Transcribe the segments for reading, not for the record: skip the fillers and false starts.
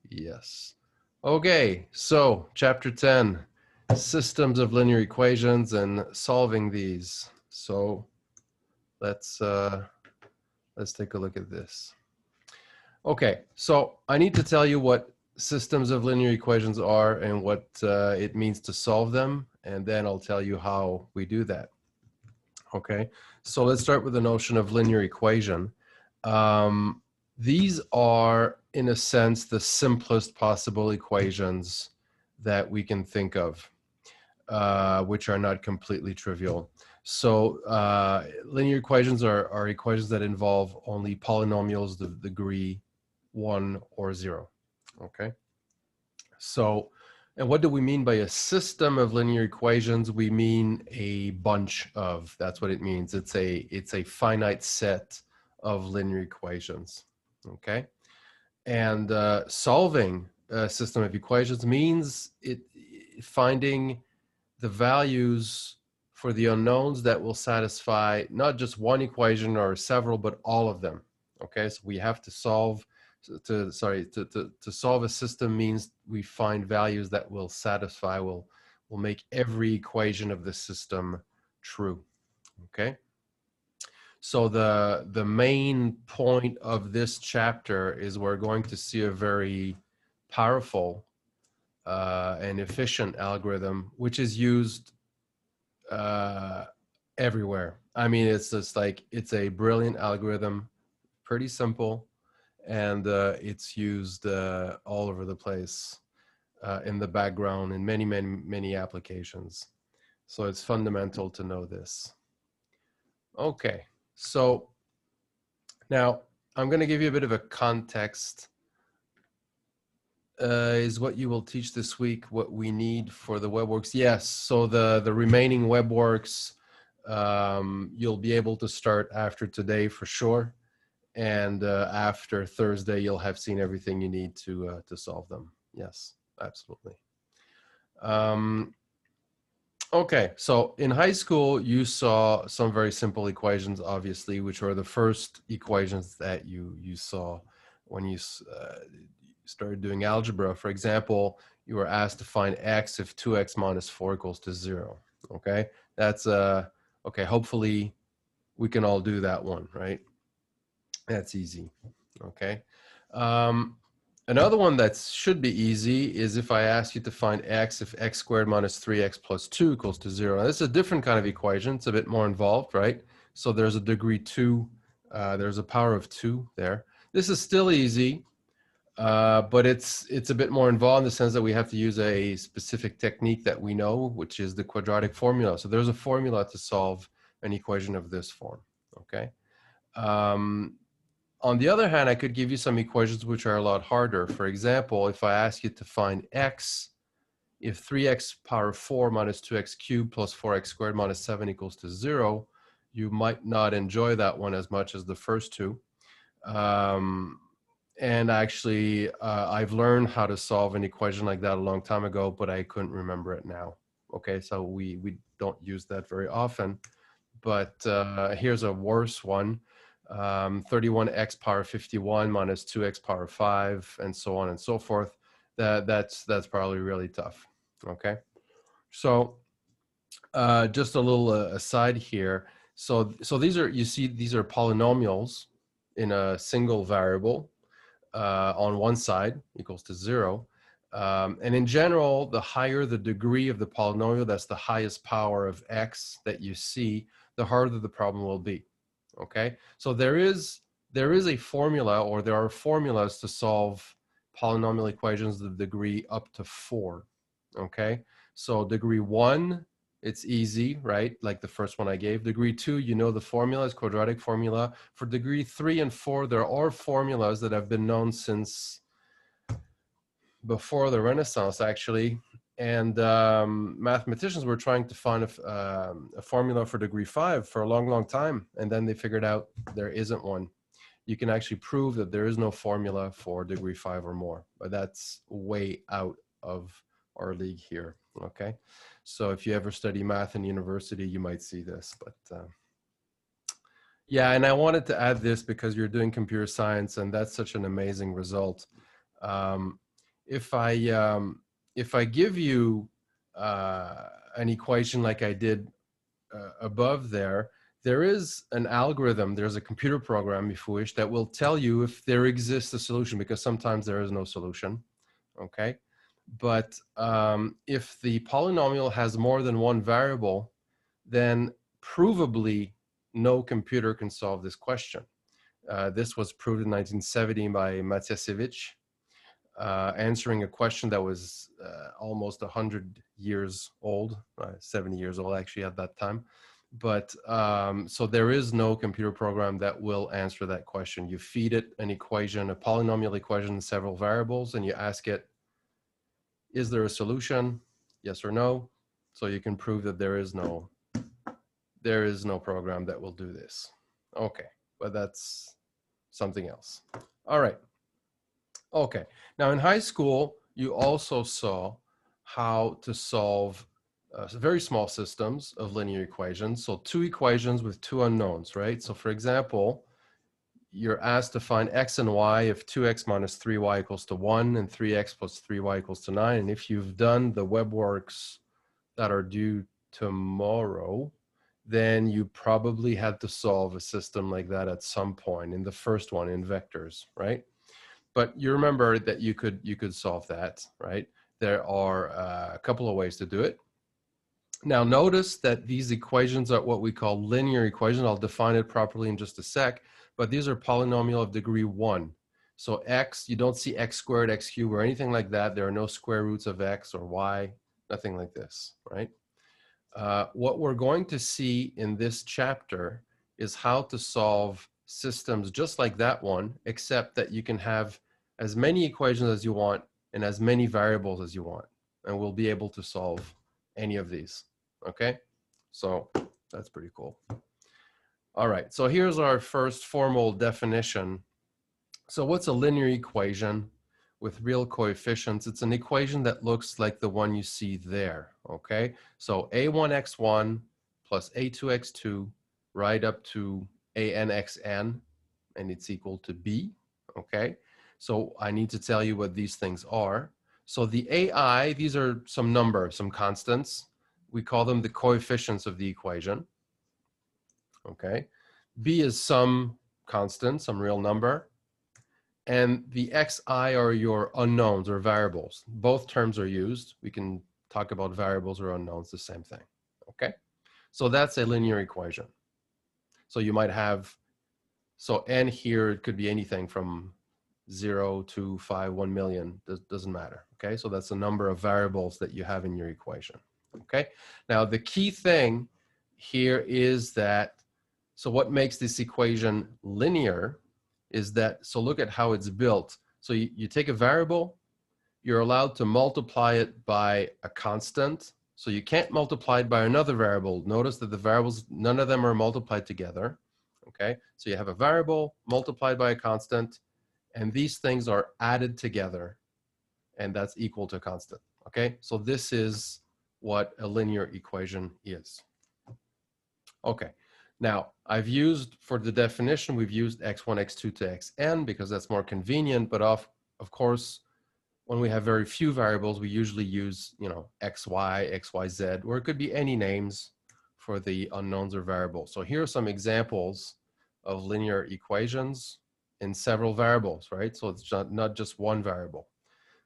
Yes. Okay, so chapter 10, systems of linear equations and solving these. So let's take a look at this. Okay, so I need to tell you what systems of linear equations are and what it means to solve them, and then I'll tell you how we do that. Okay, so let's start with the notion of linear equation. These are, in a sense, the simplest possible equations that we can think of, which are not completely trivial. So linear equations are equations that involve only polynomials of degree 1 or 0. Okay, so, and what do we mean by a system of linear equations? We mean a bunch of, that's what it means. It's a finite set of linear equations, okay? And solving a system of equations means finding the values for the unknowns that will satisfy not just one equation or several, but all of them, okay? So we have to solve to solve a system means we find values that will satisfy, will make every equation of the system true. Okay, so the main point of this chapter is we're going to see a very powerful and efficient algorithm which is used everywhere. I mean, it's just like, it's a brilliant algorithm, pretty simple, and it's used all over the place in the background in many applications. So it's fundamental to know this. Okay, so now I'm going to give you a bit of a context. Is what you will teach this week what we need for the WebWorks? Yes, so the remaining WebWorks you'll be able to start after today for sure. And after Thursday, you'll have seen everything you need to solve them. Yes, absolutely. Okay, so in high school, you saw some very simple equations, obviously, which were the first equations that you saw when you started doing algebra. For example, you were asked to find x if 2x minus 4 equals to 0. Okay, that's okay. Hopefully, we can all do that one, right? That's easy. Okay. Another one that should be easy is if I ask you to find x if x squared minus 3x plus 2 equals to 0. Now, this is a different kind of equation. It's a bit more involved, right? So there's a degree 2. There's a power of 2 there. This is still easy, but it's a bit more involved in the sense that we have to use a specific technique that we know, which is the quadratic formula. So there's a formula to solve an equation of this form, okay? On the other hand, I could give you some equations which are a lot harder. For example, if I ask you to find x if 3x power 4 minus 2x cubed plus 4x squared minus 7 equals to 0, you might not enjoy that one as much as the first two. And actually, I've learned how to solve an equation like that a long time ago, but I couldn't remember it now. Okay, so we don't use that very often. But here's a worse one. 31x power 51 minus 2x power 5, and so on and so forth. That's probably really tough. Okay, so just a little aside here. So these are, you see, these are polynomials in a single variable on one side equals to 0. And in general, the higher the degree of the polynomial, that's the highest power of x that you see, the harder the problem will be. Okay, so there is a formula, or there are formulas to solve polynomial equations of degree up to 4. Okay, so degree 1, it's easy, right? Like the first one I gave. Degree 2, you know the formula is quadratic formula. For degree 3 and 4, there are formulas that have been known since before the Renaissance, actually. And mathematicians were trying to find a formula for degree 5 for a long time. And then they figured out there isn't one. You can actually prove that there is no formula for degree 5 or more, but that's way out of our league here. Okay, so if you ever study math in university, you might see this. But yeah, and I wanted to add this because you're doing computer science, and that's such an amazing result. Um, if I give you an equation like I did above there, there is an algorithm, there's a computer program, if you wish, that will tell you if there exists a solution, because sometimes there is no solution, okay? But if the polynomial has more than one variable, then provably no computer can solve this question. This was proved in 1970 by Matyasiewicz, answering a question that was almost 100 years old, 70 years old actually at that time. But so there is no computer program that will answer that question. You feed it an equation, a polynomial equation, several variables, and you ask it, is there a solution? Yes or no? So you can prove that there is no program that will do this. Okay, but that's something else. All right. Okay, now in high school, you also saw how to solve very small systems of linear equations. So two equations with two unknowns, right? So for example, you're asked to find x and y if 2x minus 3y equals to 1 and 3x plus 3y equals to 9. And if you've done the web works that are due tomorrow, then you probably had to solve a system like that at some point in the first one in vectors, right? But you remember that you could solve that, right? There are a couple of ways to do it. Now notice that these equations are what we call linear equations. I'll define it properly in just a sec, but these are polynomial of degree 1. So x, you don't see x squared, x cubed, or anything like that. There are no square roots of x or y, nothing like this, right? What we're going to see in this chapter is how to solve systems just like that one, except that you can have as many equations as you want and as many variables as you want, and we'll be able to solve any of these, okay? So that's pretty cool. All right, so here's our first formal definition. So what's a linear equation with real coefficients? It's an equation that looks like the one you see there, okay? So a1x1 plus a2x2 right up to anxn, and it's equal to b, okay? So I need to tell you what these things are. So the ai, these are some numbers, some constants. We call them the coefficients of the equation, okay? B is some constant, some real number. And the xi are your unknowns or variables. Both terms are used. We can talk about variables or unknowns, the same thing, okay? So that's a linear equation. So you might have, so n here, it could be anything from 0 to 5, 1 million, doesn't matter, okay? So that's the number of variables that you have in your equation, okay? Now the key thing here is that, so what makes this equation linear is that, so look at how it's built. So you take a variable, you're allowed to multiply it by a constant. So you can't multiply it by another variable. Notice that the variables, none of them are multiplied together, okay? So you have a variable multiplied by a constant, and these things are added together, and that's equal to a constant, okay? So this is what a linear equation is. Okay. Now, I've used, for the definition, we've used x1, x2 to xn because that's more convenient, but of course, when we have very few variables, we usually use, you know, xy, xyz, or it could be any names for the unknowns or variables. So here are some examples of linear equations in several variables, right? So it's not just one variable.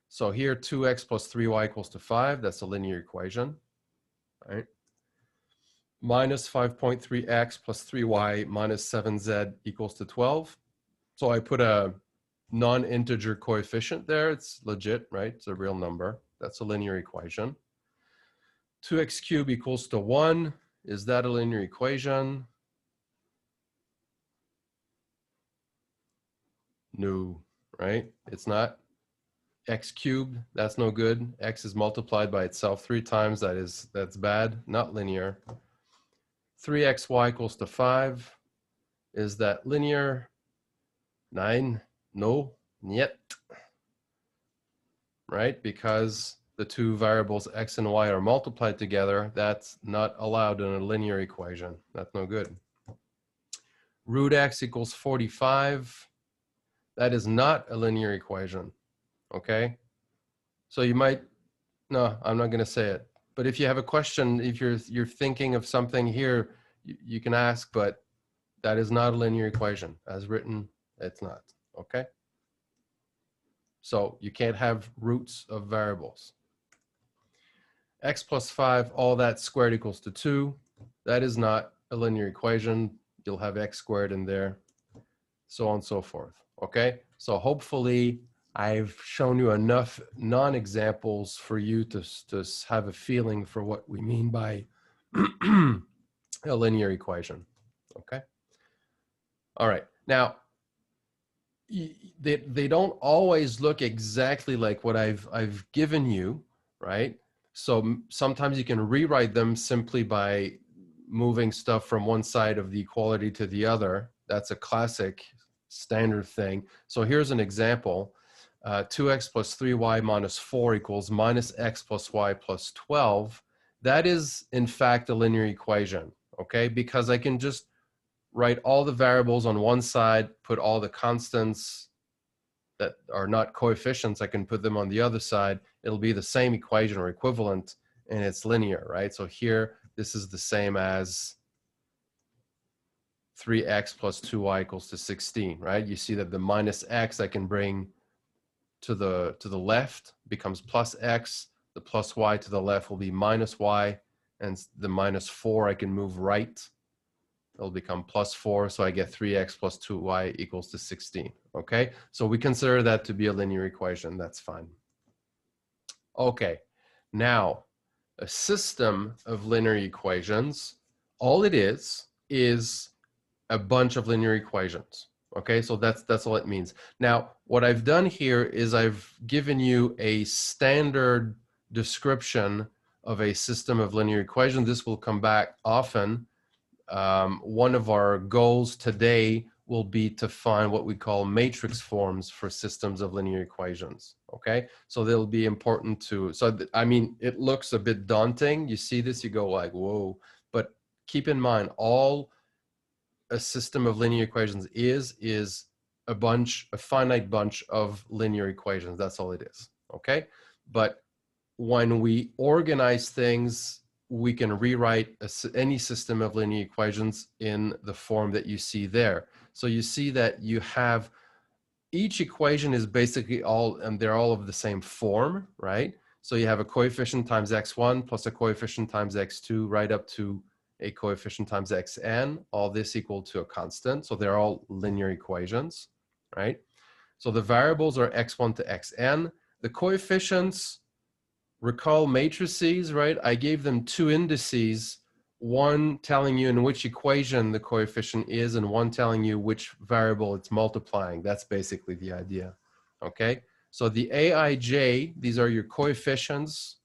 So here, 2x plus 3y equals to 5, that's a linear equation, right? Minus 5.3x plus 3y minus 7z equals to 12. So I put a non-integer coefficient there. It's legit, right? It's a real number. That's a linear equation. 2x cubed equals to 1. Is that a linear equation? No, right? It's not. X cubed, that's no good. X is multiplied by itself 3 times. That's bad, not linear. 3xy equals to 5. Is that linear? 9, no, yet, right? Because the two variables x and y are multiplied together, that's not allowed in a linear equation. That's no good. Root x equals 45. That is not a linear equation, okay? So you might, no, I'm not going to say it. But if you have a question, if you're thinking of something here, you can ask, but that is not a linear equation. As written, it's not, okay? So you can't have roots of variables. X plus 5, all that squared equals to 2. That is not a linear equation. You'll have x squared in there, so on and so forth, okay? So hopefully I've shown you enough non-examples for you to have a feeling for what we mean by a linear equation, okay? All right, now, they don't always look exactly like what I've given you, right? So sometimes you can rewrite them simply by moving stuff from one side of the equality to the other. That's a classic standard thing. So here's an example. 2x plus 3y minus 4 equals minus x plus y plus 12. That is, in fact, a linear equation, okay? Because I can just write all the variables on one side, put all the constants that are not coefficients, I can put them on the other side. It'll be the same equation or equivalent, and it's linear, right? So here, this is the same as 3x plus 2y equals to 16, right? You see that the minus x I can bring to the left, becomes plus x. The plus y to the left will be minus y, and the minus 4 I can move right. It'll become plus 4, so I get 3x plus 2y equals to 16, okay? So we consider that to be a linear equation. That's fine. Okay, now, a system of linear equations, all it is a bunch of linear equations, okay? So that's all it means. Now, what I've done here is I've given you a standard description of a system of linear equations. This will come back often. One of our goals today will be to find what we call matrix forms for systems of linear equations, okay? So they'll be important to, I mean, it looks a bit daunting. You see this, you go like, whoa, but keep in mind, all a system of linear equations is a finite bunch of linear equations. That's all it is, okay? But when we organize things, we can rewrite any system of linear equations in the form that you see there. So you see that you have, each equation is basically all, and they're all of the same form, right? So you have a coefficient times x1 plus a coefficient times x2 right up to a coefficient times xn, all this equal to a constant. So they're all linear equations, right? So the variables are x1 to xn. The coefficients, recall matrices, right? I gave them two indices, one telling you in which equation the coefficient is and one telling you which variable it's multiplying. That's basically the idea, okay? So the aij, these are your coefficients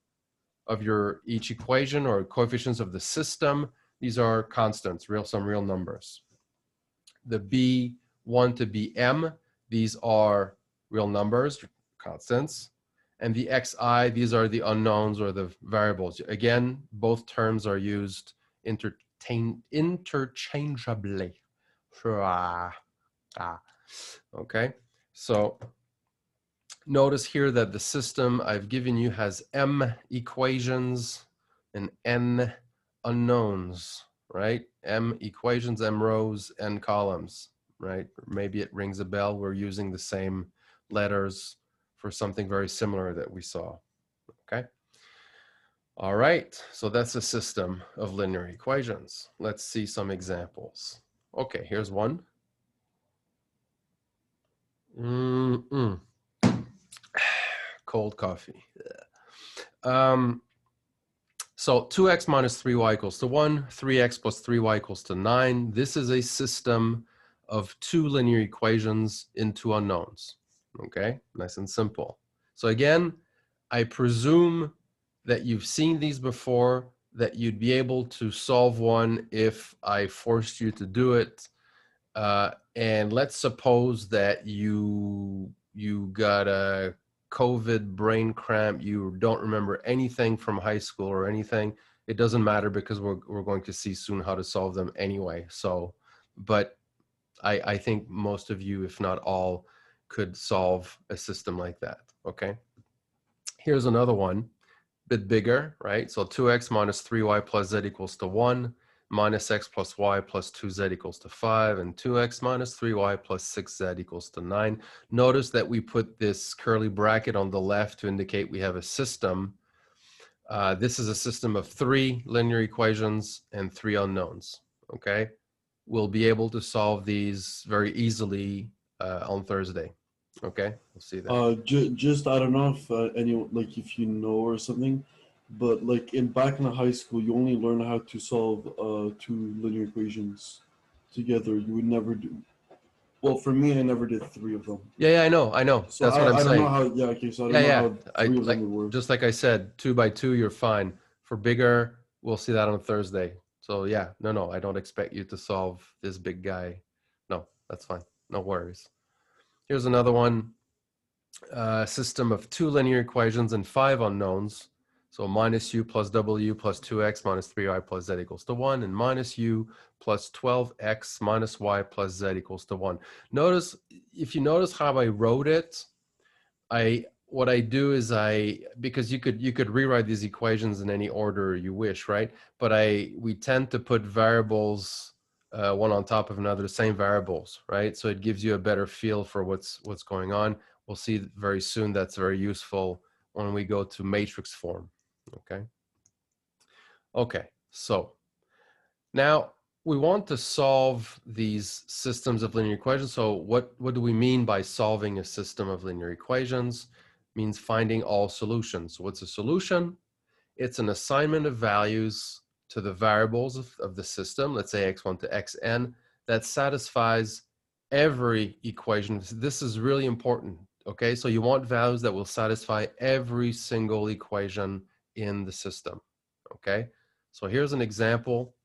of your each equation or coefficients of the system. These are constants, some real numbers. The b1 to bm, these are real numbers, constants. And the xi, these are the unknowns or the variables. Again, both terms are used interchangeably. Okay, so notice here that the system I've given you has m equations and n unknowns, right? M equations, m rows, n columns, right? Maybe it rings a bell. We're using the same letters for something very similar that we saw, okay? All right, so that's a system of linear equations. Let's see some examples. Okay, here's one. Cold coffee. So 2x minus 3y equals to 1, 3x plus 3y equals to 9. This is a system of two linear equations in two unknowns. Okay, nice and simple. So again, I presume that you've seen these before, that you'd be able to solve one if I forced you to do it. And let's suppose that you got a COVID brain cramp, you don't remember anything from high school or anything. It doesn't matter because we're going to see soon how to solve them anyway. So, but I think most of you, if not all, could solve a system like that. okay? Here's another one, bit bigger, right? So 2x minus 3y plus z equals to 1, minus x plus y plus 2z equals to 5, and 2x minus 3y plus 6z equals to 9. Notice that we put this curly bracket on the left to indicate we have a system. This is a system of 3 linear equations and 3 unknowns, okay? We'll be able to solve these very easily on Thursday, okay? We'll see that. Just I don't know if like if you know or something, but like in back in the high school, you only learn how to solve two linear equations together. You would never do. Well, for me, I never did three of them. Yeah, I know. So That's what I'm I don't know saying. how. Yeah, okay. So I don't know Yeah. how I three of them like would work. just like I said, 2 by 2, you're fine. For bigger, we'll see that on Thursday. So yeah, no, I don't expect you to solve this big guy. No, that's fine. No worries. Here's another one. System of 2 linear equations and 5 unknowns. So minus u plus w plus 2x minus 3y plus z equals to 1, and minus u plus 12x minus y plus z equals to 1. Notice, if you notice how I wrote it, what I do is because you could rewrite these equations in any order you wish, right? But we tend to put variables one on top of another, the same variables, right? So it gives you a better feel for what's going on. We'll see very soon that's very useful when we go to matrix form. Okay, so now we want to solve these systems of linear equations. So what do we mean by solving a system of linear equations? It means finding all solutions. So what's a solution? It's an assignment of values to the variables of the system, let's say x1 to xn, that satisfies every equation. This is really important, okay? So you want values that will satisfy every single equation in the system, okay? So here's an example.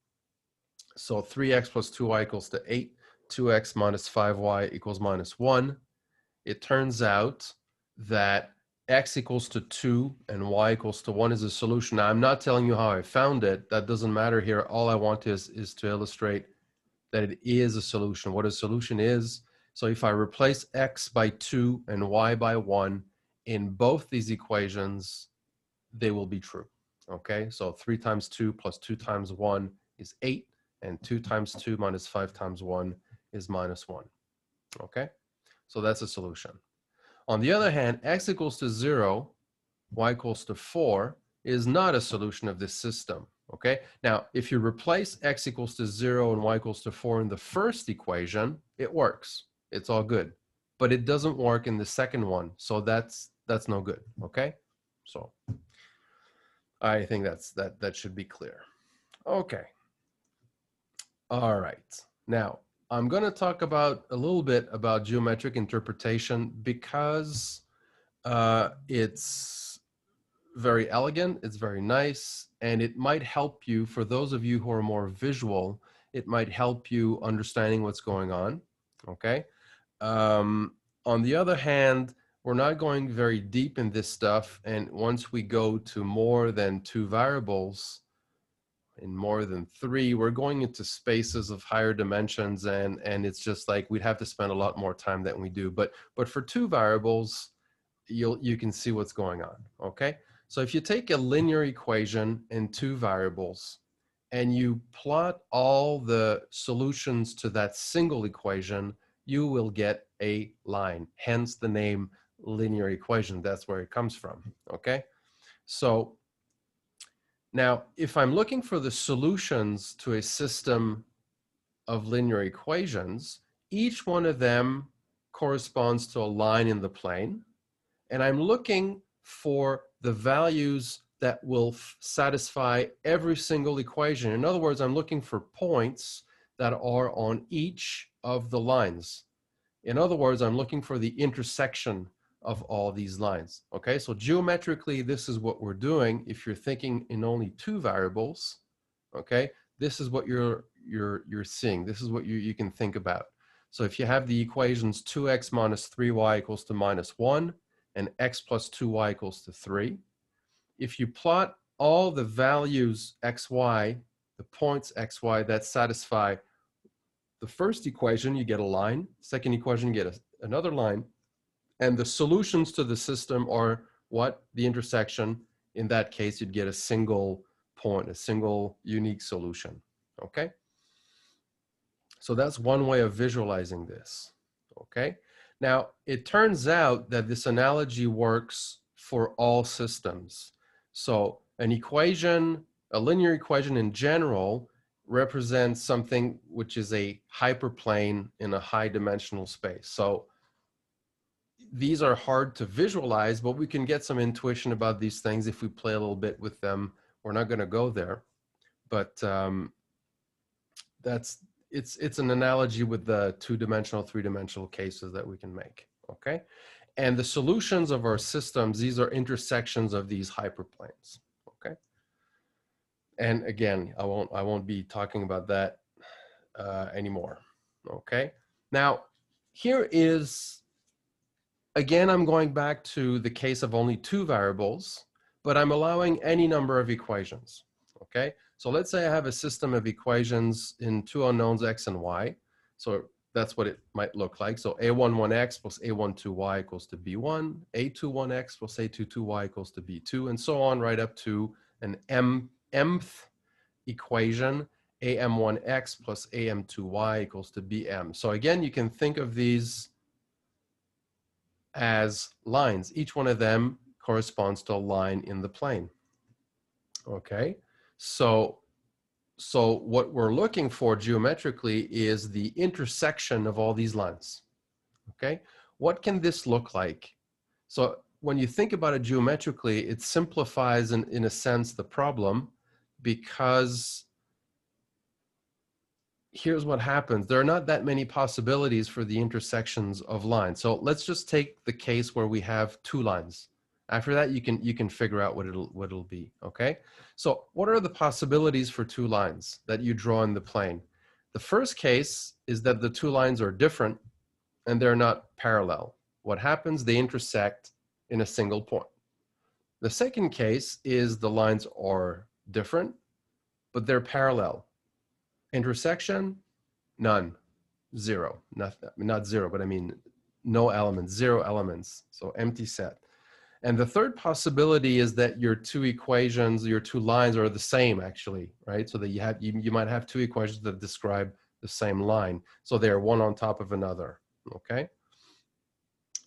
So 3x plus 2y equals to 8, 2x minus 5y equals minus 1. It turns out that x equals to 2 and y equals to 1 is a solution. Now, I'm not telling you how I found it. That doesn't matter here. All I want is to illustrate that it is a solution. What a solution is, so if I replace x by 2 and y by 1 in both these equations, they will be true. Okay, so 3 times 2 plus 2 times 1 is 8, and 2 times 2 minus 5 times 1 is minus 1. Okay, so that's a solution. On the other hand, x equals to 0, y equals to 4 is not a solution of this system. Okay, now if you replace x equals to 0 and y equals to 4 in the first equation, it works. It's all good. But it doesn't work in the second one, so that's no good. Okay, so I think that should be clear. Okay. All right. Now, I'm going to talk about a little bit about geometric interpretation because it's very elegant, it's very nice, and it might help you, for those of you who are more visual, it might help you understanding what's going on, okay? On the other hand, we're not going very deep in this stuff, and once we go to more than 2 variables, in more than 3, we're going into spaces of higher dimensions, and it's just like we'd have to spend a lot more time than we do. But for 2 variables, you can see what's going on. Okay, so if you take a linear equation in 2 variables and you plot all the solutions to that single equation, you will get a line. Hence the name linear equation. That's where it comes from. Okay, so now, if I'm looking for the solutions to a system of linear equations, each one of them corresponds to a line in the plane, and I'm looking for the values that will satisfy every single equation. In other words, I'm looking for points that are on each of the lines. In other words, I'm looking for the intersection of all these lines. Okay, so geometrically, this is what we're doing. If you're thinking in only 2 variables, okay, this is what you're seeing. This is what you can think about. So if you have the equations 2x minus 3y equals to minus 1 and x plus 2y equals to 3, if you plot all the values xy, the points xy that satisfy the first equation, you get a line. Second equation, you get another line. And the solutions to the system are what? The intersection. In that case, you'd get a single point, a single unique solution. Okay? So that's one way of visualizing this. Okay? Now, it turns out that this analogy works for all systems. So an equation, a linear equation in general, represents something which is a hyperplane in a high dimensional space. So these are hard to visualize, but we can get some intuition about these things if we play a little bit with them. We're not going to go there, but it's an analogy with the two-dimensional, three-dimensional cases that we can make. Okay, and the solutions of our systems, these are intersections of these hyperplanes. Okay, and again, I won't be talking about that anymore. Okay, now here is, again, I'm going back to the case of only two variables, but I'm allowing any number of equations. Okay, so let's say I have a system of equations in two unknowns, x and y. So that's what it might look like. So a11x plus a12y equals to b1, a21x plus a22y equals to b2, and so on, right up to an mth equation, am1x plus am2y equals to bm. So again, you can think of these as lines. Each one of them corresponds to a line in the plane. Okay, so what we're looking for geometrically is the intersection of all these lines. Okay, what can this look like? So when you think about it geometrically, it simplifies in a sense the problem, because here's what happens. There are not that many possibilities for the intersections of lines. So let's just take the case where we have two lines. After that, you can figure out what it'll be. Okay. So what are the possibilities for two lines that you draw in the plane? The first case is that the two lines are different and they're not parallel. What happens? They intersect in a single point. The second case is the lines are different, but they're parallel. Intersection, none, zero, not zero, but I mean no elements, zero elements, so empty set. And the third possibility is that your two equations, your two lines are the same actually, right? So that you might have two equations that describe the same line. So they're one on top of another, okay?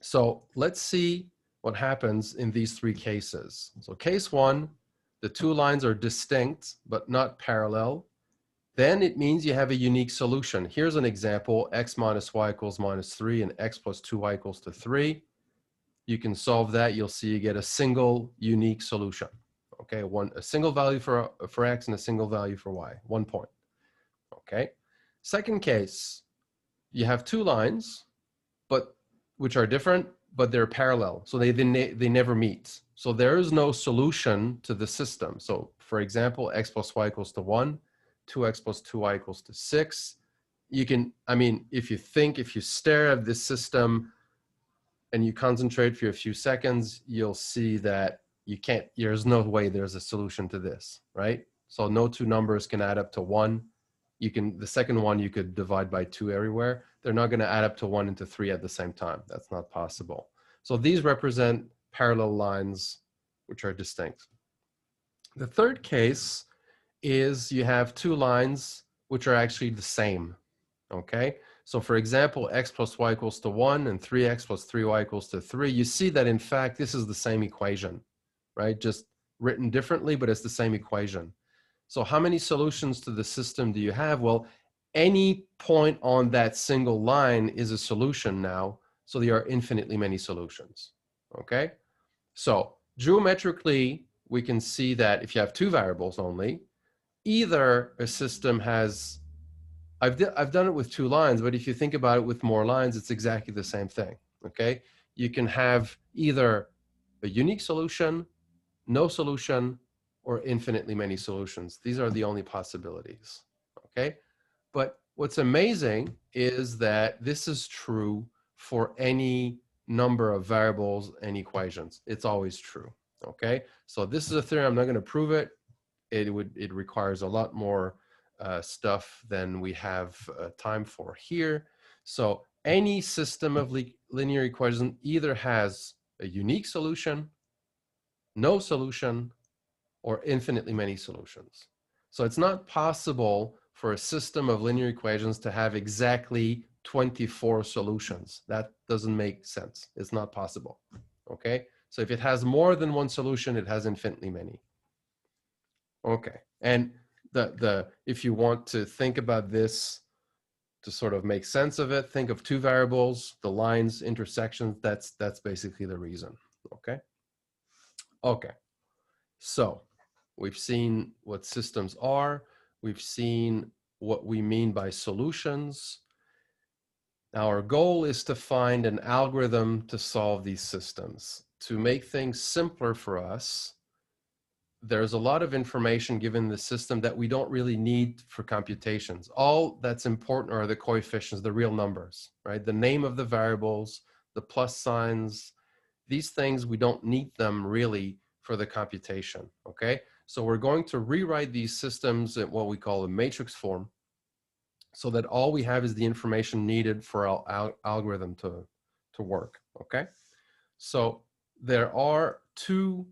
So let's see what happens in these three cases. So case one, the two lines are distinct but not parallel. Then it means you have a unique solution. Here's an example, x minus y equals -3 and x plus 2y equals to 3. You can solve that. You'll see you get a single unique solution. Okay, a single value for x and a single value for y, 1 point. Okay, second case, you have two lines, but which are different, but they're parallel. So they never meet. So there is no solution to the system. So for example, x plus y equals to 1, 2x plus 2y equals to 6. You can, I mean, if you stare at this system and you concentrate for a few seconds, you'll see that there's no way there's a solution to this, right? So no two numbers can add up to 1. The second one you could divide by 2 everywhere. They're not going to add up to 1 and to 3 at the same time. That's not possible. So these represent parallel lines which are distinct. The third case is you have two lines which are actually the same, okay? So for example, x plus y equals to 1 and 3x plus 3y equals to 3. You see that in fact this is the same equation, right? Just written differently, but it's the same equation. So how many solutions to the system do you have? Well, any point on that single line is a solution now, so there are infinitely many solutions, okay? So geometrically, we can see that if you have two variables only, either a system has, I've done it with two lines, but if you think about it with more lines, it's exactly the same thing, okay? You can have either a unique solution, no solution, or infinitely many solutions. These are the only possibilities, okay? But what's amazing is that this is true for any number of variables and equations. It's always true, okay? So this is a theorem. I'm not going to prove it. It requires a lot more stuff than we have time for here. So any system of linear equation either has a unique solution, no solution, or infinitely many solutions. So it's not possible for a system of linear equations to have exactly 24 solutions. That doesn't make sense. It's not possible. Okay? So if it has more than one solution, it has infinitely many. Okay. And if you want to think about this to sort of make sense of it, think of two variables, the lines, intersections. That's basically the reason. Okay. Okay. So we've seen what systems are. We've seen what we mean by solutions. Now our goal is to find an algorithm to solve these systems. To make things simpler for us, there's a lot of information given the system that we don't really need for computations. All that's important are the coefficients, the real numbers, right? The name of the variables, the plus signs, these things, we don't need them really for the computation, okay? So we're going to rewrite these systems in what we call a matrix form so that all we have is the information needed for our algorithm to work, okay? So there are two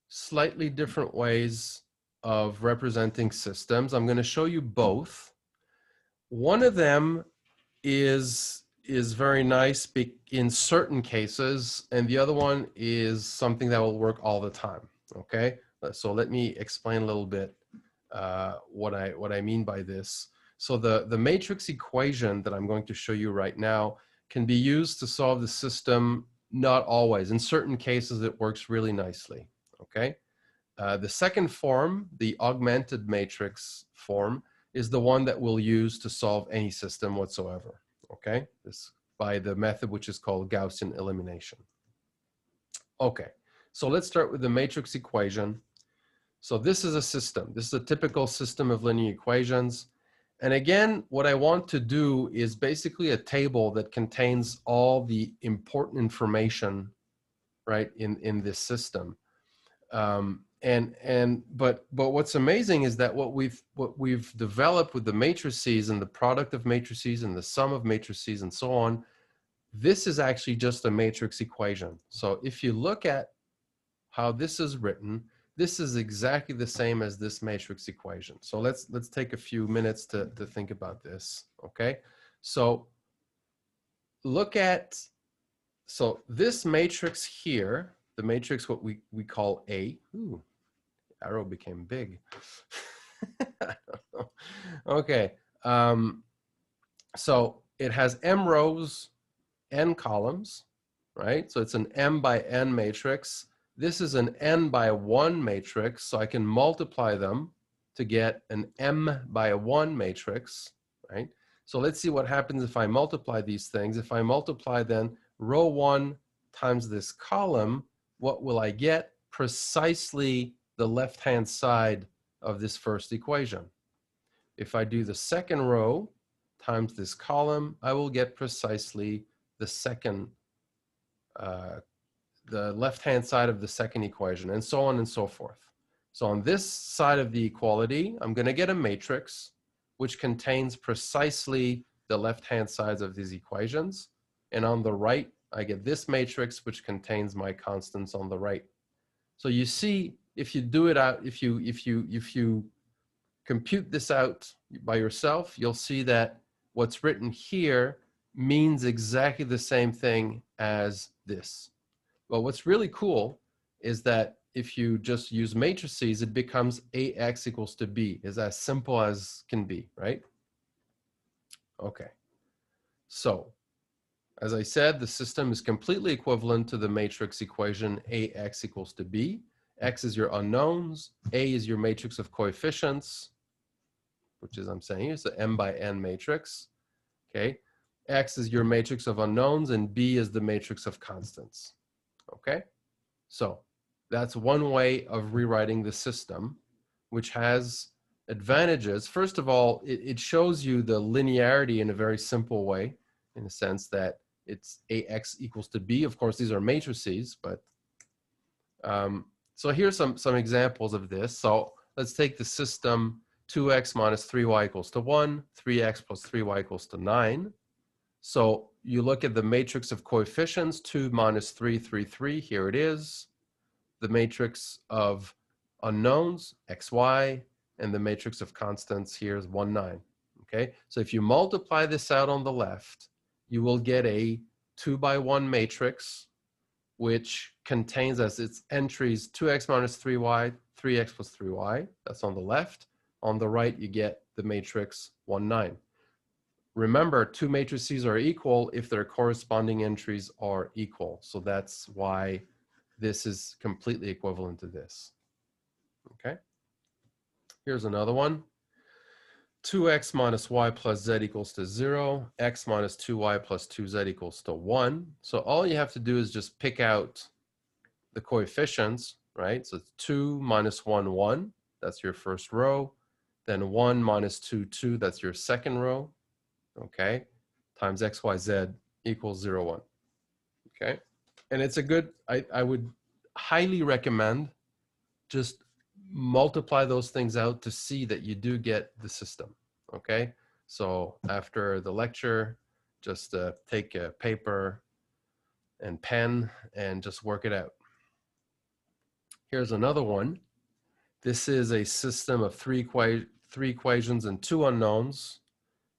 slightly different ways of representing systems. I'm going to show you both. One of them is very nice in certain cases, and the other one is something that will work all the time. Okay, so let me explain a little bit what I mean by this. So the matrix equation that I'm going to show you right now can be used to solve the system. Not always. In certain cases, it works really nicely. Okay. The second form, the augmented matrix form, is the one that we'll use to solve any system whatsoever. Okay, this by the method which is called Gaussian elimination. Okay, so let's start with the matrix equation. So this is a system. This is a typical system of linear equations. And again, what I want to do is basically a table that contains all the important information, right, in this system. But what's amazing is that what we've developed with the matrices and the product of matrices and the sum of matrices and so on, this is actually just a matrix equation. So if you look at how this is written, this is exactly the same as this matrix equation. So let's take a few minutes to think about this. Okay, so look at, so this matrix here, the matrix what we call A. Ooh, arrow became big. I don't know. Okay, so it has m rows, n columns, right? So it's an m by n matrix. This is an n by 1 matrix, so I can multiply them to get an m by 1 matrix, right? So let's see what happens if I multiply these things. If I multiply then row 1 times this column, what will I get? Precisely the left-hand side of this first equation. If I do the second row times this column, I will get precisely the second, the left-hand side of the second equation, and so on and so forth. So on this side of the equality, I'm going to get a matrix which contains precisely the left-hand sides of these equations. And on the right, I get this matrix which contains my constants on the right. So you see, if you do it out, if you compute this out by yourself, you'll see that what's written here means exactly the same thing as this. But what's really cool is that if you just use matrices, it becomes AX equals to B. It's as simple as can be, right? Okay. So, as I said, the system is completely equivalent to the matrix equation AX equals to B. X is your unknowns, A is your matrix of coefficients, which is, I'm saying, it's an m by n matrix, okay? X is your matrix of unknowns, and B is the matrix of constants, okay? So that's one way of rewriting the system, which has advantages. First of all, it shows you the linearity in a very simple way, in the sense that it's AX equals to B. Of course, these are matrices, but so here's some examples of this. So let's take the system 2x minus 3y equals to 1, 3x plus 3y equals to 9. So you look at the matrix of coefficients, 2 minus 3, 3, 3, here it is. The matrix of unknowns, x, y, and the matrix of constants here is 1, 9. Okay, so if you multiply this out on the left, you will get a 2 by 1 matrix, which contains as its entries 2x minus 3y, 3x plus 3y. That's on the left. On the right, you get the matrix 1, 9. Remember, two matrices are equal if their corresponding entries are equal. So that's why this is completely equivalent to this. Okay. Here's another one. 2x minus y plus z equals to 0. X minus 2y plus 2z equals to 1. So all you have to do is just pick out the coefficients, right? So it's 2 minus 1, 1. That's your first row. Then 1 minus 2, 2. That's your second row. Okay, times x, y, z equals 0, 1. Okay, and it's a good, I would highly recommend just multiply those things out to see that you do get the system. Okay, so after the lecture, just take a paper and pen and just work it out. Here's another one. This is a system of three equations and two unknowns.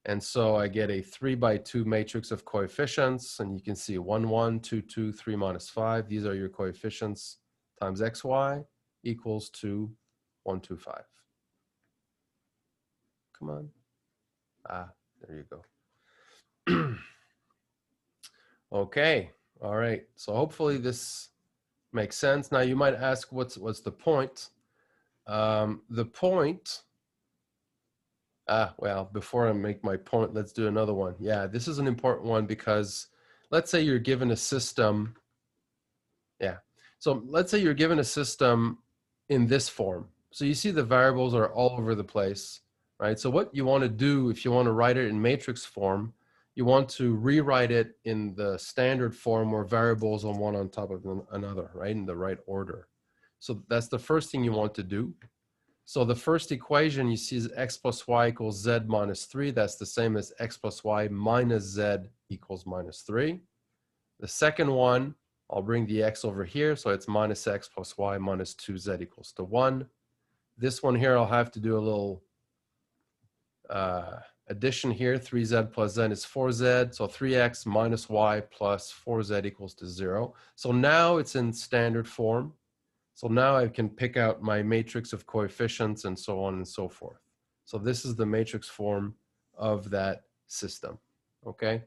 And so I get a 3 by 2 matrix of coefficients, and you can see 1, 1, 2, 2, 3 minus 5. These are your coefficients times xy equals to 1, 2, 5. Come on. Ah, there you go. Okay, all right. So hopefully this makes sense. Now you might ask, what's the point? The point. Well, before I make my point, let's do another one. Yeah, this is an important one because let's say you're given a system. Yeah, so let's say you're given a system in this form. So you see the variables are all over the place, right? So what you want to do if you want to write it in matrix form, you want to rewrite it in the standard form where variables are one on top of another, right? In the right order. So that's the first thing you want to do. So the first equation you see is x plus y equals z minus 3. That's the same as x plus y minus z equals minus 3. The second one, I'll bring the x over here. So it's minus x plus y minus 2z equals to 1. This one here, I'll have to do a little addition here. 3z plus z is 4z. So 3x minus y plus 4z equals to 0. So now it's in standard form. So now I can pick out my matrix of coefficients and so on and so forth. So this is the matrix form of that system, okay?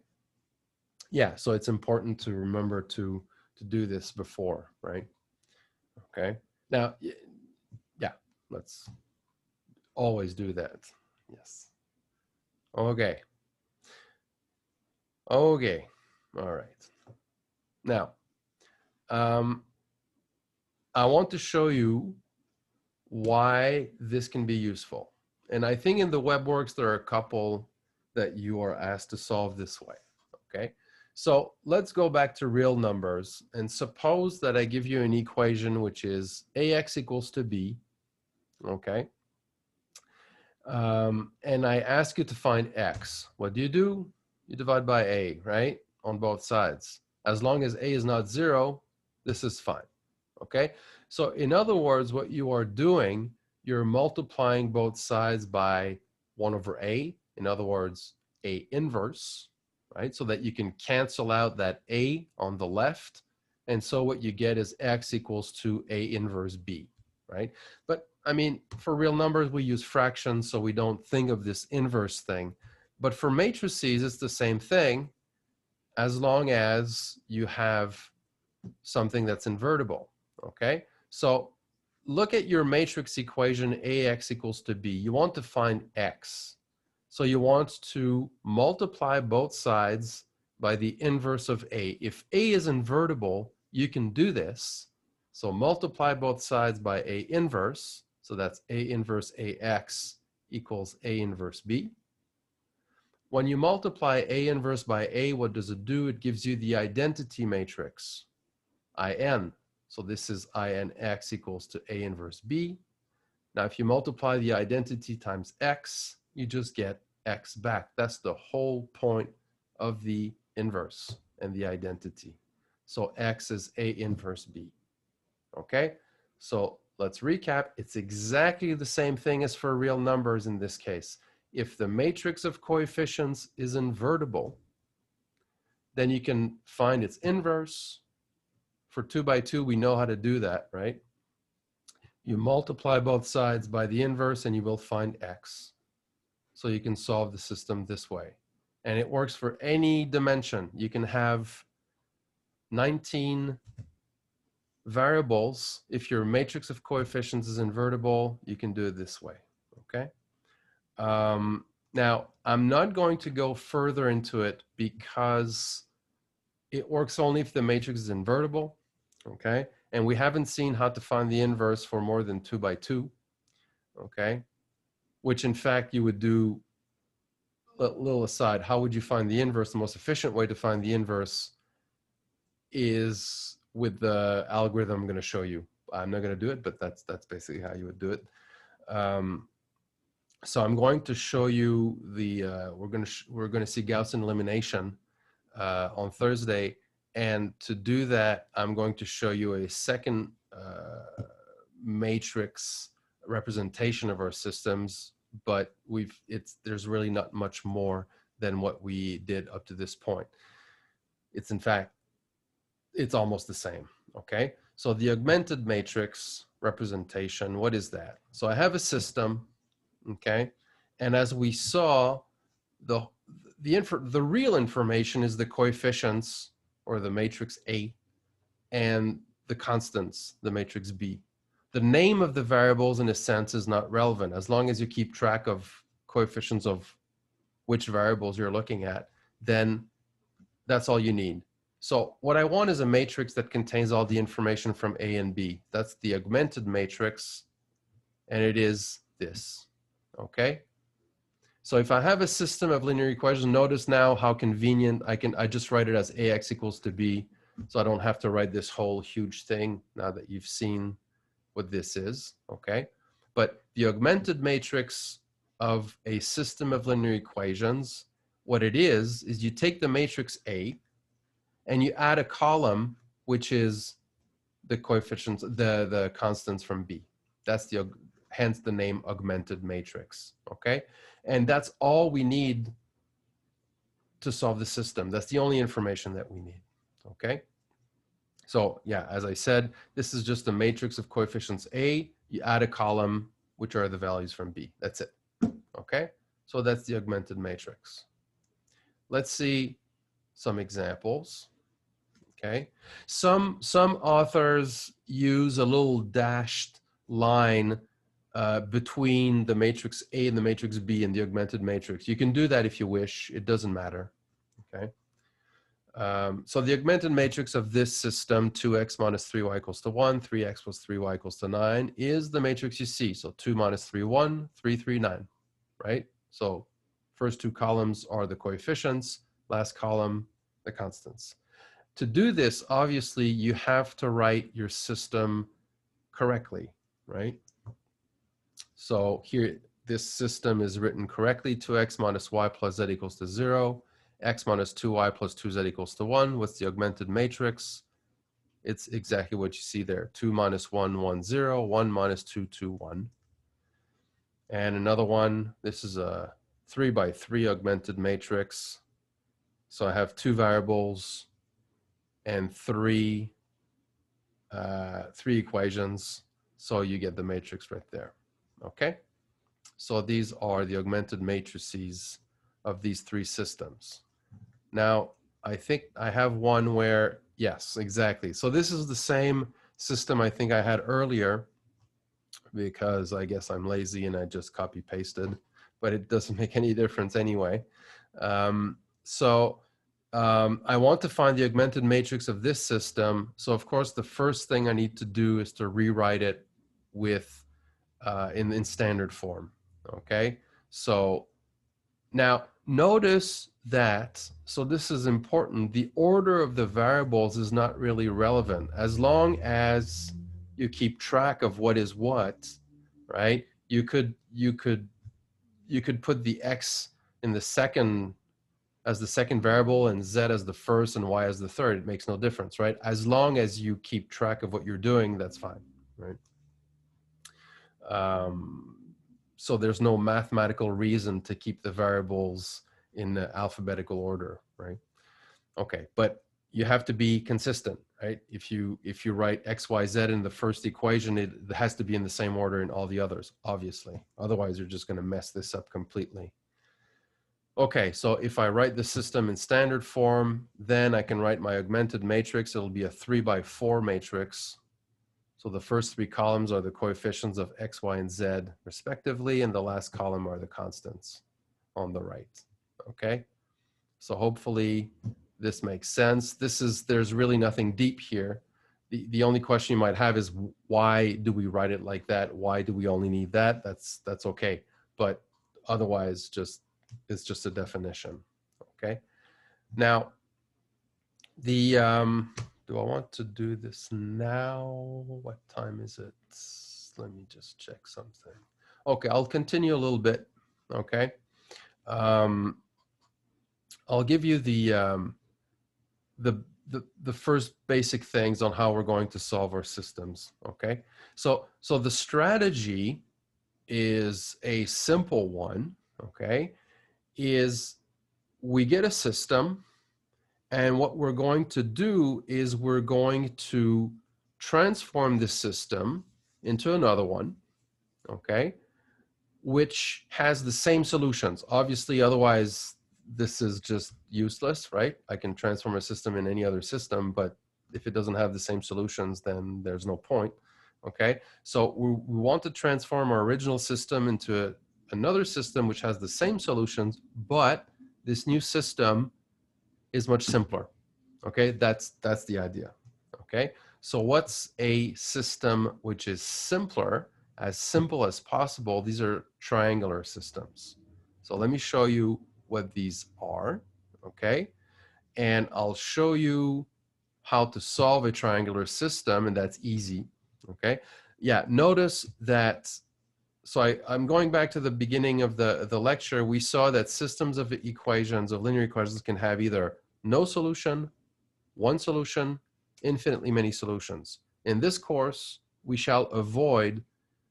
Yeah, so it's important to remember to do this before, right? Okay, now, yeah, let's always do that, yes. Okay, okay, all right. Now, I want to show you why this can be useful. And I think in the WebWorks, there are a couple that you are asked to solve this way, okay? So let's go back to real numbers and suppose that I give you an equation which is ax equals to b, okay? And I ask you to find x. What do? You divide by a, right? On both sides. As long as a is not 0, this is fine. Okay, so in other words, what you are doing, you're multiplying both sides by 1 over a, in other words, a inverse, right? So that you can cancel out that a on the left. And so what you get is x equals to a inverse b, right? But I mean, for real numbers, we use fractions, so we don't think of this inverse thing. But for matrices, it's the same thing, as long as you have something that's invertible. Okay, so look at your matrix equation ax equals to b. You want to find x. So you want to multiply both sides by the inverse of a. If a is invertible, you can do this. So multiply both sides by a inverse. So that's a inverse ax equals a inverse b. When you multiply a inverse by a, what does it do? It gives you the identity matrix, In. So this is Inx equals to A inverse B. Now, if you multiply the identity times X, you just get X back. That's the whole point of the inverse and the identity. So X is A inverse B. Okay, so let's recap. It's exactly the same thing as for real numbers in this case. If the matrix of coefficients is invertible, then you can find its inverse. For 2 by 2, we know how to do that, right? You multiply both sides by the inverse and you will find X. So you can solve the system this way. And it works for any dimension. You can have 19 variables. If your matrix of coefficients is invertible, you can do it this way, okay? Now, I'm not going to go further into it because it works only if the matrix is invertible, okay? And we haven't seen how to find the inverse for more than 2 by 2, okay? Which in fact you would do, a little aside, how would you find the inverse? The most efficient way to find the inverse is with the algorithm I'm going to show you. I'm not going to do it, but that's basically how you would do it. So I'm going to show you the we're going to see Gaussian elimination on Thursday, and to do that, I'm going to show you a second matrix representation of our systems, but there's really not much more than what we did up to this point. It's in fact, it's almost the same, okay? So the augmented matrix representation, what is that? So I have a system, okay? And as we saw, the real information is the coefficients, or the matrix A, and the constants, the matrix B. The name of the variables, in a sense, is not relevant. As long as you keep track of coefficients of which variables you're looking at, then that's all you need. So what I want is a matrix that contains all the information from A and B. That's the augmented matrix, and it is this, okay? So if I have a system of linear equations, notice now how convenient I just write it as AX equals to B, so I don't have to write this whole huge thing now that you've seen what this is, okay? But the augmented matrix of a system of linear equations, what it is you take the matrix A and you add a column which is the coefficients, the constants from B. That's hence the name augmented matrix, okay? And that's all we need to solve the system. That's the only information that we need, okay? So yeah, as I said, this is just a matrix of coefficients A. You add a column, which are the values from B. That's it, okay? So that's the augmented matrix. Let's see some examples, okay? Some authors use a little dashed line between the matrix A and the matrix B in the augmented matrix. You can do that if you wish. It doesn't matter, okay? So the augmented matrix of this system, 2x minus 3y equals to 1, 3x plus 3y equals to 9, is the matrix you see. So 2 minus 3, 1, 3, 3, 9, right? So first two columns are the coefficients, last column, the constants. To do this, obviously, you have to write your system correctly, right? So here, this system is written correctly. 2x minus y plus z equals to 0. X minus 2y plus 2z equals to 1. What's the augmented matrix? It's exactly what you see there. 2 minus 1, 1, 0. 1 minus 2, 2, 1. And another one, this is a 3 by 3 augmented matrix. So I have two variables and three equations. So you get the matrix right there, okay? So these are the augmented matrices of these three systems. Now, I think I have one where, yes, exactly. So this is the same system I think I had earlier, because I guess I'm lazy and I just copy pasted, but it doesn't make any difference anyway. I want to find the augmented matrix of this system. So of course, the first thing I need to do is to rewrite it with in standard form, okay? So now notice that, so this is important, the order of the variables is not really relevant. As long as you keep track of what is what, right? You could put the x in the second as the second variable and z as the first and y as the third. It makes no difference, right? As long as you keep track of what you're doing, that's fine, right? So there's no mathematical reason to keep the variables in the alphabetical order, right? Okay, but you have to be consistent, right? If you write x, y, z in the first equation, it has to be in the same order in all the others, obviously. Otherwise, you're just going to mess this up completely. Okay, so if I write the system in standard form, then I can write my augmented matrix. It'll be a 3x4 matrix. So the first three columns are the coefficients of x, y, and z respectively, and the last column are the constants on the right. Okay, so hopefully this makes sense. There's really nothing deep here. The only question you might have is, why do we write it like that? Why do we only need that? That's okay, but otherwise it's just a definition. Okay, now the do I want to do this now? What time is it? Let me just check something. Okay, I'll continue a little bit. Okay, I'll give you the first basic things on how we're going to solve our systems. Okay, so the strategy is a simple one. Okay, is we get a system, and what we're going to do is we're going to transform the system into another one, okay, which has the same solutions. Obviously, otherwise, this is just useless, right? I can transform a system in any other system, but if it doesn't have the same solutions, then there's no point, okay? So we want to transform our original system into another system which has the same solutions, but this new system is much simpler. Okay, that's the idea. Okay, so what's a system which is simpler, as simple as possible? These are triangular systems. So let me show you what these are. Okay, and I'll show you how to solve a triangular system, and that's easy. Okay, yeah, notice that. So I'm going back to the beginning of the lecture. We saw that systems of equations, of linear equations, can have either no solution, one solution, infinitely many solutions. In this course, we shall avoid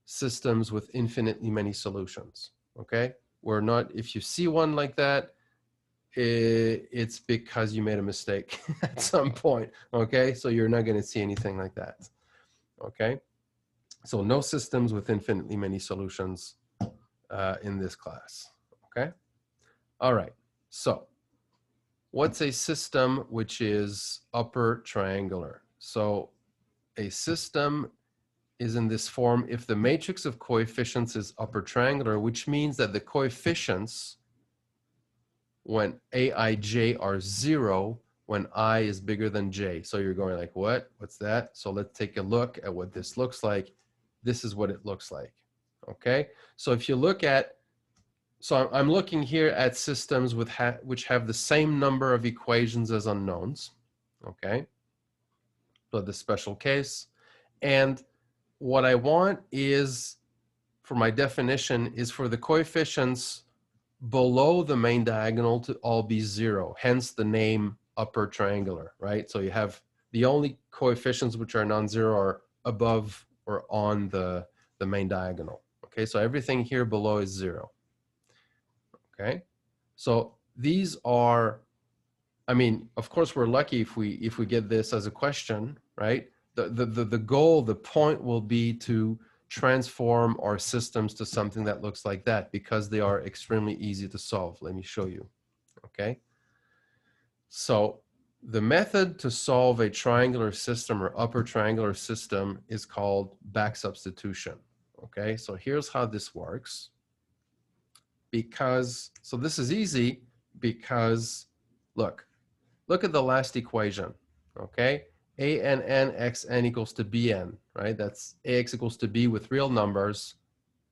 systems with infinitely many solutions, okay? We're not, if you see one like that, it's because you made a mistake at some point, okay? So you're not gonna see anything like that, okay? So no systems with infinitely many solutions in this class, okay? All right, so what's a system which is upper triangular? So a system is in this form if the matrix of coefficients is upper triangular, which means that the coefficients when aij are 0 when I is bigger than j. So you're going like, what? What's that? So let's take a look at what this looks like. This is what it looks like. Okay, so if you look at, so I'm looking here at systems with which have the same number of equations as unknowns. Okay, so the special case. And what I want is, for my definition, is for the coefficients below the main diagonal to all be 0, hence the name upper triangular, right? So you have the only coefficients which are non-zero are above or on the main diagonal. Okay, so everything here below is 0. Okay, so these are, I mean, of course we're lucky if we get this as a question, right? The goal, the point will be to transform our systems to something that looks like that, because they are extremely easy to solve. Let me show you. Okay, so the method to solve a triangular system or upper triangular system is called back substitution. Okay, so here's how this works. Because, so this is easy because, look at the last equation, okay? ANN xn equals to bn, right? That's ax equals to b with real numbers.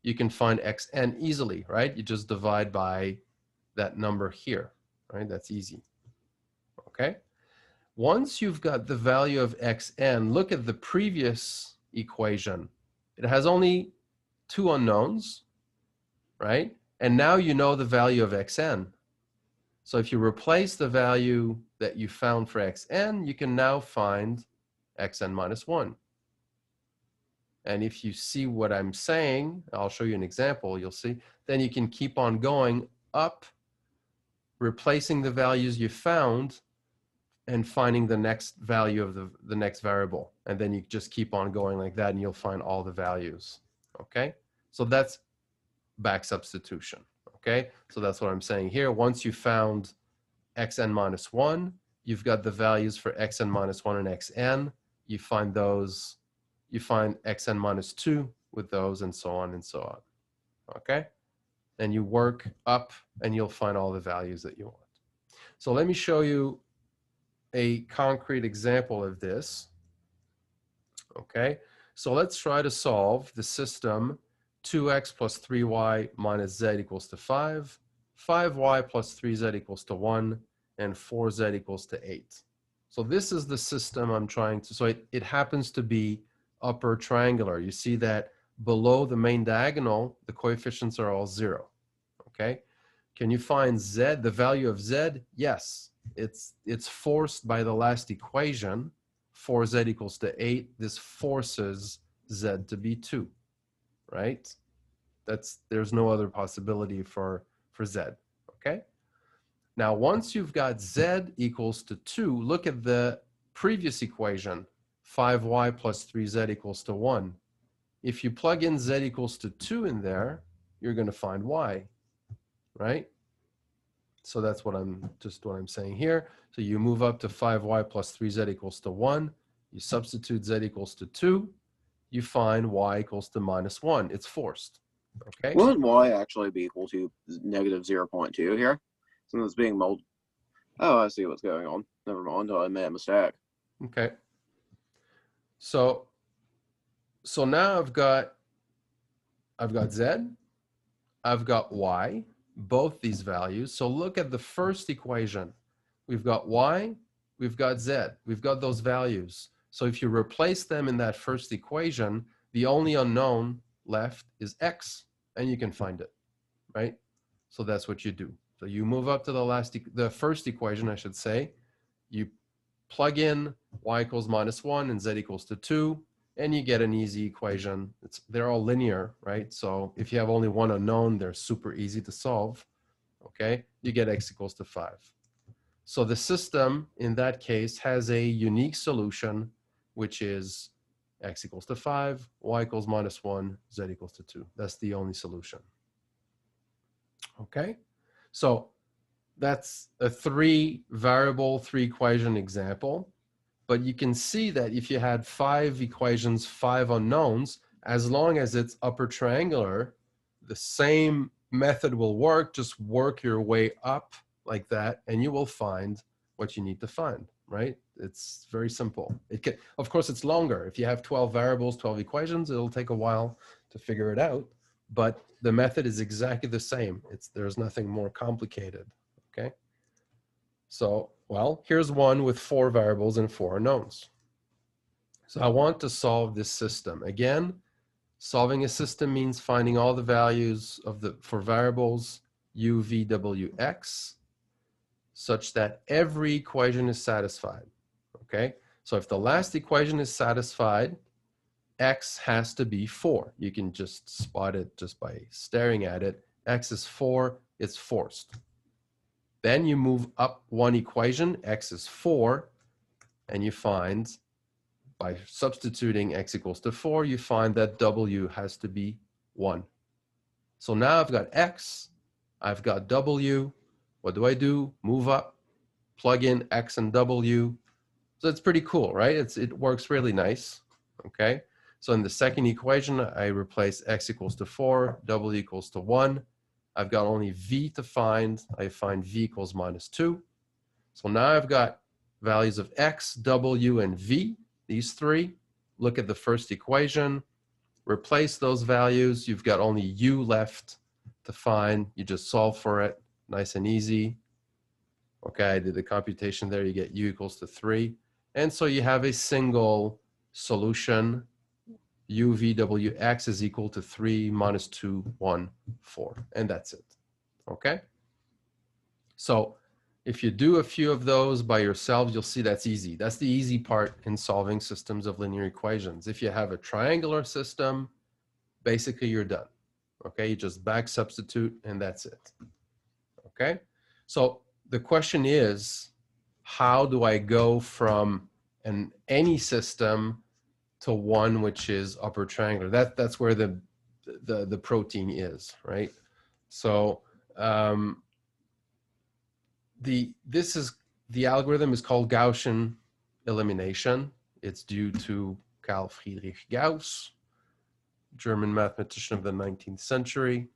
You can find xn easily, right? You just divide by that number here, right? That's easy, okay? Once you've got the value of xn, look at the previous equation. It has only 2 unknowns, right? And now you know the value of xn. So if you replace the value that you found for xn, you can now find xn minus 1. And if you see what I'm saying, I'll show you an example, you'll see, then you can keep on going up, replacing the values you found and finding the next value of the next variable. And then you just keep on going like that and you'll find all the values. Okay? So that's back substitution. Okay? So that's what I'm saying here. Once you found xn minus 1, you've got the values for xn minus 1 and xn. You find those, you find xn minus 2 with those, and so on and so on. Okay? And you work up and you'll find all the values that you want. So let me show you a concrete example of this. Okay, so let's try to solve the system 2x plus 3y minus z equals to 5, 5y plus 3z equals to 1, and 4z equals to 8. So this is the system I'm trying to, so it happens to be upper triangular. You see that below the main diagonal, the coefficients are all 0. Okay, can you find z, the value of z? Yes, it's forced by the last equation, 4z equals to 8. This forces z to be 2, right? There's no other possibility for z, okay? Now, once you've got z equals to 2, look at the previous equation, 5y plus 3z equals to 1. If you plug in z equals to 2 in there, you're going to find y, right? So that's what I'm saying here. So you move up to 5y plus 3z equals to 1. You substitute z equals to 2. You find y equals to minus 1. It's forced. Okay. Wouldn't y actually be equal to negative 0.2 here? Since it's being molded. Oh, I see what's going on. Never mind. I made a mistake. Okay. So now I've got z. I've got y. Both these values. So look at the first equation. We've got y, we've got z, we've got those values. So if you replace them in that first equation, the only unknown left is x, and you can find it, right? So that's what you do. So you move up to the first equation, I should say. You plug in y equals minus 1 and z equals to 2, and you get an easy equation. They're all linear, right? So if you have only one unknown, they're super easy to solve, okay? You get x equals to 5. So the system, in that case, has a unique solution, which is x equals to 5, y equals minus 1, z equals to 2. That's the only solution. Okay? So that's a 3-variable, 3-equation example. But you can see that if you had 5 equations, 5 unknowns, as long as it's upper triangular, the same method will work. Just work your way up like that, and you will find what you need to find, right? It's very simple. Of course, it's longer. If you have 12 variables, 12 equations, it'll take a while to figure it out. But the method is exactly the same. There's nothing more complicated, okay? So, well, here's one with 4 variables and 4 unknowns. So I want to solve this system. Again, solving a system means finding all the values for variables u, v, w, x, such that every equation is satisfied, okay? So if the last equation is satisfied, x has to be 4. You can just spot it just by staring at it. X is 4, it's forced. Then you move up one equation, x is 4, and you find, by substituting x equals to 4, you find that w has to be 1. So now I've got x, I've got w. What do? Move up, plug in x and w. So it's pretty cool, right? It works really nice, okay? So in the second equation, I replace x equals to 4, w equals to 1. I've got only v to find. I find v equals minus 2. So now I've got values of x, w, and v, these 3. Look at the first equation. Replace those values. You've got only u left to find. You just solve for it. Nice and easy. Okay, I did the computation there. You get u equals to 3. And so you have a single solution. U, v, w, x is equal to 3 minus 2, 1, 4. And that's it. Okay? So If you do a few of those by yourself, you'll see that's easy. That's the easy part in solving systems of linear equations. If you have a triangular system, basically you're done. Okay, you just back substitute and that's it. Okay, so the question is, how do I go from any system to one which is upper triangular? That's where the protein is, right? So the algorithm is called Gaussian elimination. It's due to Carl Friedrich Gauss, German mathematician of the 19th century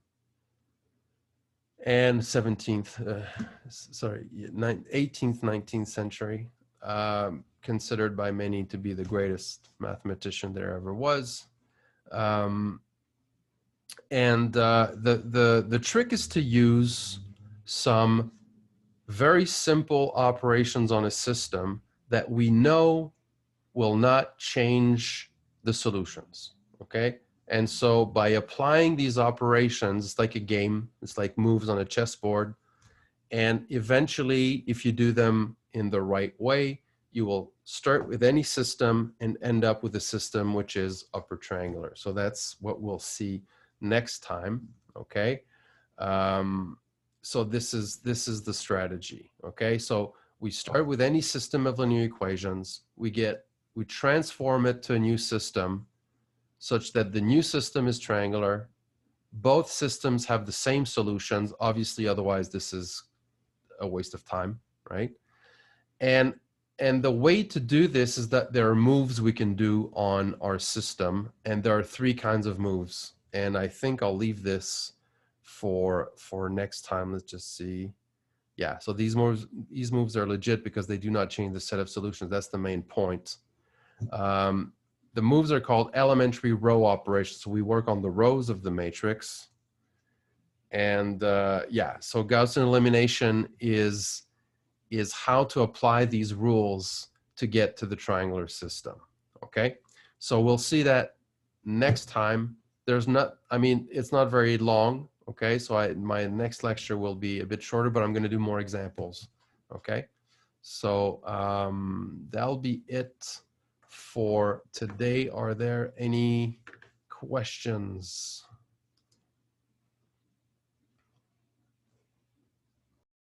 and 18th, 19th century, considered by many to be the greatest mathematician there ever was. The trick is to use some very simple operations on a system that we know will not change the solutions, okay? And so by applying these operations, it's like a game, it's like moves on a chessboard. And eventually, if you do them in the right way, you will start with any system and end up with a system which is upper triangular. So that's what we'll see next time, okay? So this is the strategy, okay? So we start with any system of linear equations, we transform it to a new system such that the new system is triangular. Both systems have the same solutions. Obviously, otherwise this is a waste of time, right? And the way to do this is that there are moves we can do on our system, and there are three kinds of moves. And I think I'll leave this for next time. Let's just see. Yeah, so these moves are legit because they do not change the set of solutions. That's the main point. The moves are called elementary row operations. So we work on the rows of the matrix. And yeah, so Gaussian elimination is how to apply these rules to get to the triangular system, okay? So we'll see that next time. It's not very long, okay? So my next lecture will be a bit shorter, but I'm gonna do more examples, okay? So that'll be it for today. Are there any questions?